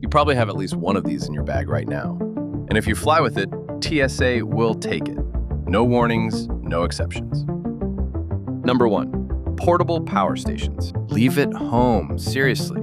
You probably have at least one of these in your bag right now. And if you fly with it, TSA will take it. No warnings, no exceptions. Number 1, portable power stations. Leave it home, seriously.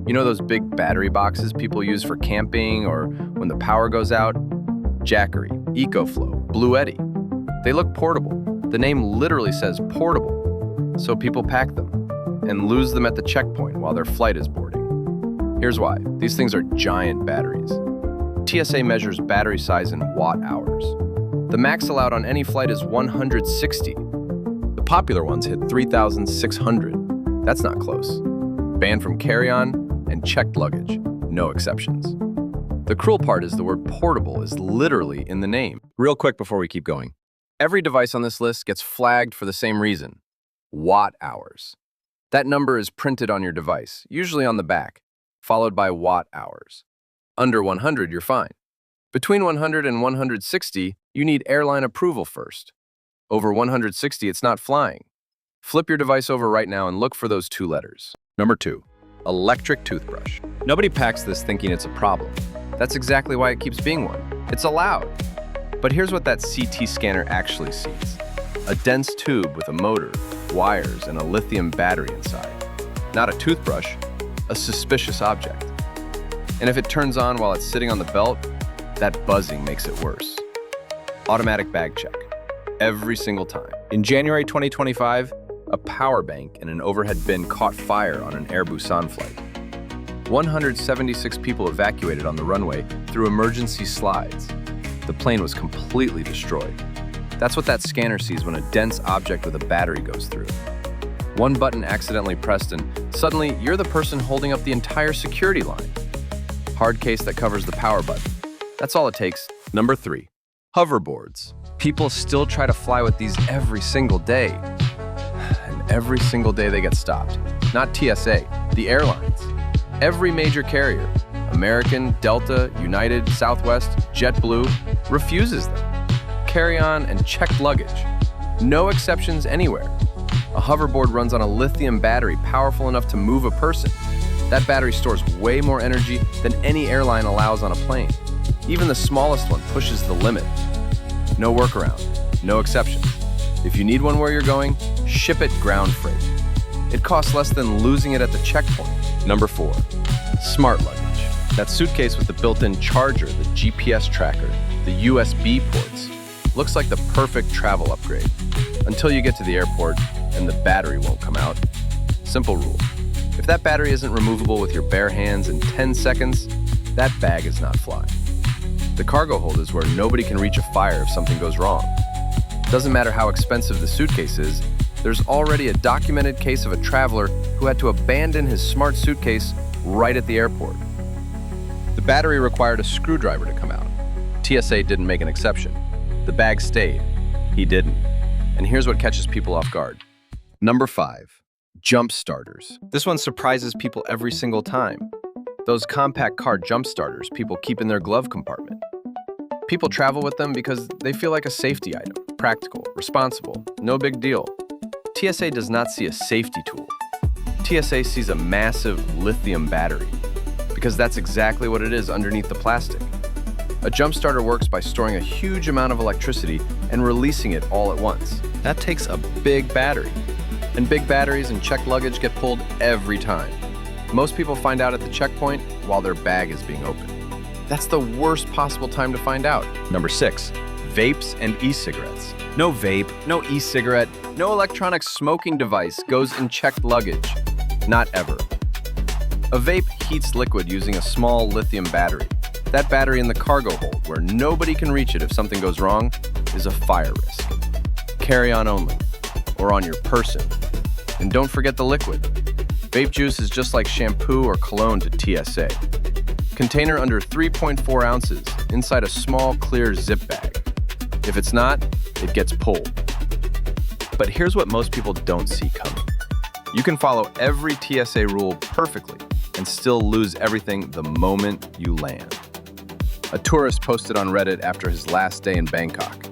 You know those big battery boxes people use for camping or when the power goes out? Jackery, EcoFlow, Blue Eddy. They look portable. The name literally says portable, so people pack them and lose them at the checkpoint while their flight is boarding. Here's why. These things are giant batteries. TSA measures battery size in watt-hours. The max allowed on any flight is 160. The popular ones hit 3,600. That's not close. Banned from carry-on and checked luggage, no exceptions. The cruel part is the word portable is literally in the name. Real quick before we keep going. Every device on this list gets flagged for the same reason, watt-hours. That number is printed on your device, usually on the back, followed by watt-hours. Under 100, you're fine. Between 100 and 160, you need airline approval first. Over 160, it's not flying. Flip your device over right now and look for those 2 letters. Number 2, electric toothbrush. Nobody packs this thinking it's a problem. That's exactly why it keeps being one. It's allowed. But here's what that CT scanner actually sees. A dense tube with a motor, wires, and a lithium battery inside. Not a toothbrush, a suspicious object. And if it turns on while it's sitting on the belt, that buzzing makes it worse. Automatic bag check. Every single time. In January 2025, a power bank in an overhead bin caught fire on an Air Busan flight. 176 people evacuated on the runway through emergency slides. The plane was completely destroyed. That's what that scanner sees when a dense object with a battery goes through. One button accidentally pressed and suddenly you're the person holding up the entire security line. Hard case that covers the power button. That's all it takes. Number 3, hoverboards. People still try to fly with these every single day. And every single day they get stopped. Not TSA, the airlines. Every major carrier, American, Delta, United, Southwest, JetBlue, refuses them. Carry-on and checked luggage. No exceptions anywhere. A hoverboard runs on a lithium battery powerful enough to move a person. That battery stores way more energy than any airline allows on a plane. Even the smallest one pushes the limit. No workaround, no exceptions. If you need one where you're going, ship it ground freight. It costs less than losing it at the checkpoint. Number 4, smart luggage. That suitcase with the built-in charger, the GPS tracker, the USB ports. Looks like the perfect travel upgrade. Until you get to the airport and the battery won't come out. Simple rule. If that battery isn't removable with your bare hands in 10 seconds, that bag is not flying. The cargo hold is where nobody can reach a fire if something goes wrong. Doesn't matter how expensive the suitcase is, there's already a documented case of a traveler who had to abandon his smart suitcase right at the airport. The battery required a screwdriver to come out. TSA didn't make an exception. The bag stayed. He didn't. And here's what catches people off guard. Number 5, jump starters. This one surprises people every single time. Those compact car jump starters people keep in their glove compartment. People travel with them because they feel like a safety item, practical, responsible, no big deal. TSA does not see a safety tool. TSA sees a massive lithium battery, because that's exactly what it is underneath the plastic. A jump starter works by storing a huge amount of electricity and releasing it all at once. That takes a big battery. And big batteries and checked luggage get pulled every time. Most people find out at the checkpoint while their bag is being opened. That's the worst possible time to find out. Number 6, vapes and e-cigarettes. No vape, no e-cigarette, no electronic smoking device goes in checked luggage. Not ever. A vape heats liquid using a small lithium battery. That battery in the cargo hold, where nobody can reach it if something goes wrong, is a fire risk. Carry on only, or on your person. And don't forget the liquid. Vape juice is just like shampoo or cologne to TSA. Container under 3.4 ounces, inside a small clear zip bag. If it's not, it gets pulled. But here's what most people don't see coming. You can follow every TSA rule perfectly and still lose everything the moment you land. A tourist posted on Reddit after his last day in Bangkok.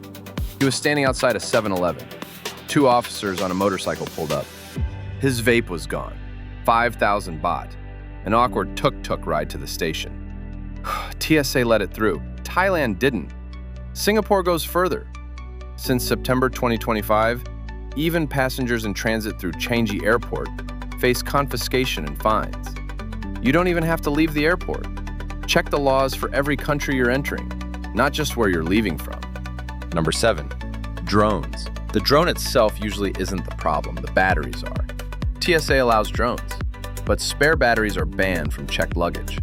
He was standing outside a 7-Eleven. 2 officers on a motorcycle pulled up. His vape was gone. 5,000 baht. An awkward tuk-tuk ride to the station. TSA let it through. Thailand didn't. Singapore goes further. Since September 2025, even passengers in transit through Changi Airport face confiscation and fines. You don't even have to leave the airport. Check the laws for every country you're entering, not just where you're leaving from. Number 7, drones. The drone itself usually isn't the problem, the batteries are. TSA allows drones, but spare batteries are banned from checked luggage.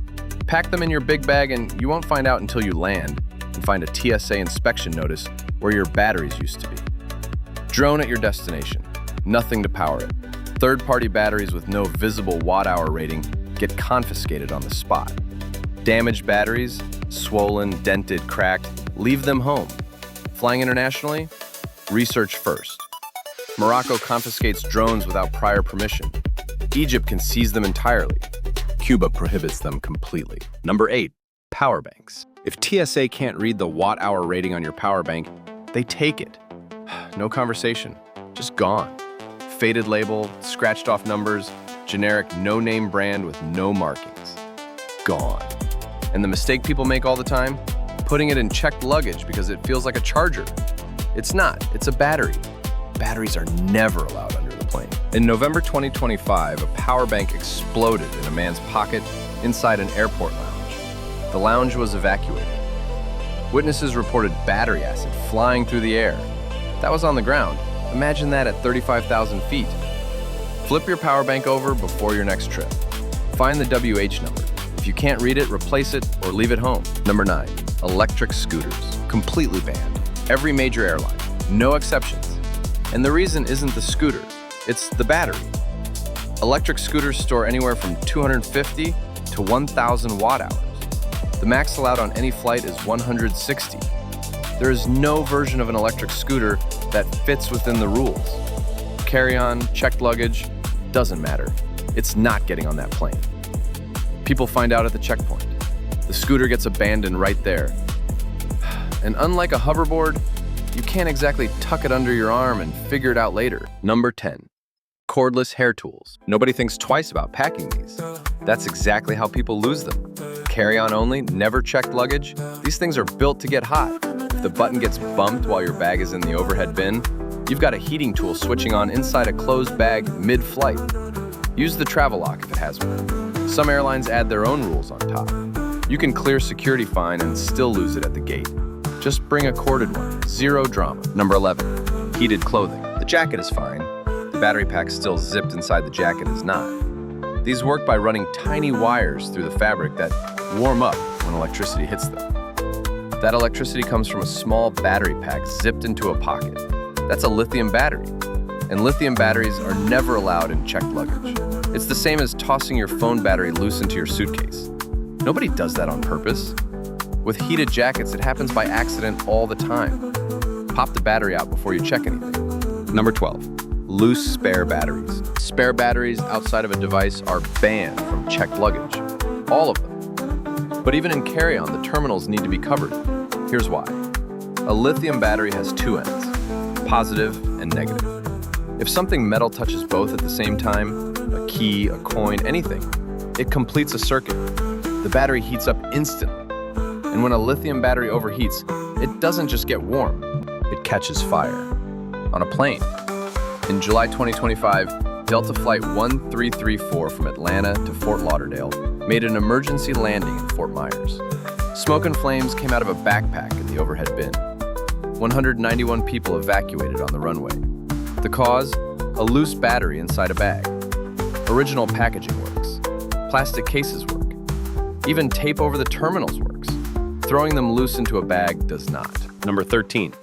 Pack them in your big bag and you won't find out until you land and find a TSA inspection notice where your batteries used to be. Drone at your destination, nothing to power it. Third-party batteries with no visible watt-hour rating get confiscated on the spot. Damaged batteries, swollen, dented, cracked, leave them home. Flying internationally? Research first. Morocco confiscates drones without prior permission. Egypt can seize them entirely. Cuba prohibits them completely. Number 8, power banks. If TSA can't read the watt-hour rating on your power bank, they take it. No conversation, just gone. Faded label, scratched off numbers, generic no-name brand with no markings. Gone. And the mistake people make all the time? Putting it in checked luggage because it feels like a charger. It's not, it's a battery. Batteries are never allowed under the plane. In November 2025, a power bank exploded in a man's pocket inside an airport lounge. The lounge was evacuated. Witnesses reported battery acid flying through the air. That was on the ground. Imagine that at 35,000 feet. Flip your power bank over before your next trip. Find the WH number. If you can't read it, replace it or leave it home. Number 9, electric scooters. Completely banned. Every major airline, no exceptions. And the reason isn't the scooter, it's the battery. Electric scooters store anywhere from 250 to 1,000 watt-hours. The max allowed on any flight is 160. There is no version of an electric scooter that fits within the rules. Carry-on, checked luggage, doesn't matter. It's not getting on that plane. People find out at the checkpoint. The scooter gets abandoned right there. And unlike a hoverboard, you can't exactly tuck it under your arm and figure it out later. Number 10, cordless hair tools. Nobody thinks twice about packing these. That's exactly how people lose them. Carry-on only, never checked luggage. These things are built to get hot. If the button gets bumped while your bag is in the overhead bin, you've got a heating tool switching on inside a closed bag mid-flight. Use the travel lock if it has one. Some airlines add their own rules on top. You can clear security fine and still lose it at the gate. Just bring a corded one, zero drama. Number 11, heated clothing. The jacket is fine. The battery pack still zipped inside the jacket is not. These work by running tiny wires through the fabric that warm up when electricity hits them. That electricity comes from a small battery pack zipped into a pocket. That's a lithium battery. And lithium batteries are never allowed in checked luggage. It's the same as tossing your phone battery loose into your suitcase. Nobody does that on purpose. With heated jackets, it happens by accident all the time. Pop the battery out before you check anything. Number 12, loose spare batteries. Spare batteries outside of a device are banned from checked luggage. All of them. But even in carry-on, the terminals need to be covered. Here's why. A lithium battery has two ends, positive and negative. If something metal touches both at the same time, a key, a coin, anything, it completes a circuit. The battery heats up instantly. And when a lithium battery overheats, it doesn't just get warm, it catches fire. On a plane. In July 2025, Delta Flight 1334 from Atlanta to Fort Lauderdale made an emergency landing in Fort Myers. Smoke and flames came out of a backpack in the overhead bin. 191 people evacuated on the runway. The cause? A loose battery inside a bag. Original packaging works. Plastic cases work. Even tape over the terminals works. Throwing them loose into a bag does not. Number 13,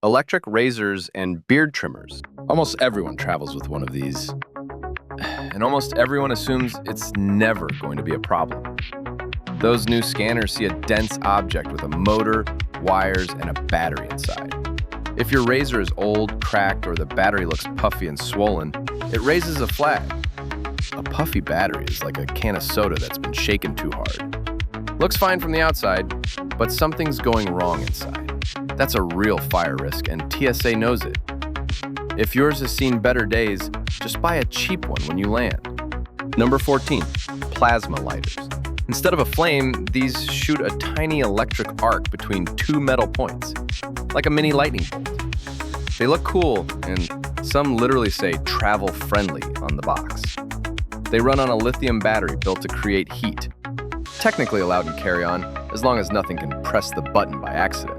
electric razors and beard trimmers. Almost everyone travels with one of these. And almost everyone assumes it's never going to be a problem. Those new scanners see a dense object with a motor, wires, and a battery inside. If your razor is old, cracked, or the battery looks puffy and swollen, it raises a flag. A puffy battery is like a can of soda that's been shaken too hard. Looks fine from the outside, but something's going wrong inside. That's a real fire risk, and TSA knows it. If yours has seen better days, just buy a cheap one when you land. Number 14, plasma lighters. Instead of a flame, these shoot a tiny electric arc between two metal points, like a mini lightning bolt. They look cool, and some literally say travel friendly on the box. They run on a lithium battery built to create heat, technically allowed in carry-on as long as nothing can press the button by accident.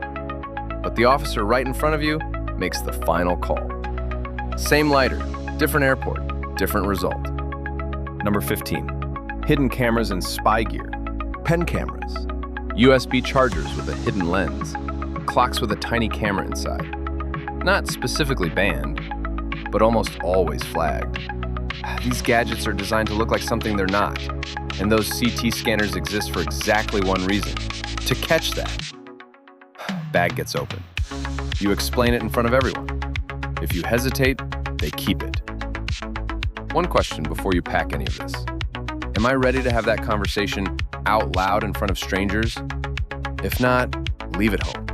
But the officer right in front of you makes the final call. Same lighter, different airport, different result. Number 15. Hidden cameras and spy gear. Pen cameras. USB chargers with a hidden lens. Clocks with a tiny camera inside. Not specifically banned, but almost always flagged. These gadgets are designed to look like something they're not, and those CT scanners exist for exactly one reason: to catch that. Bag gets open. You explain it in front of everyone. If you hesitate, they keep it. One question before you pack any of this. Am I ready to have that conversation out loud in front of strangers? If not, leave it home.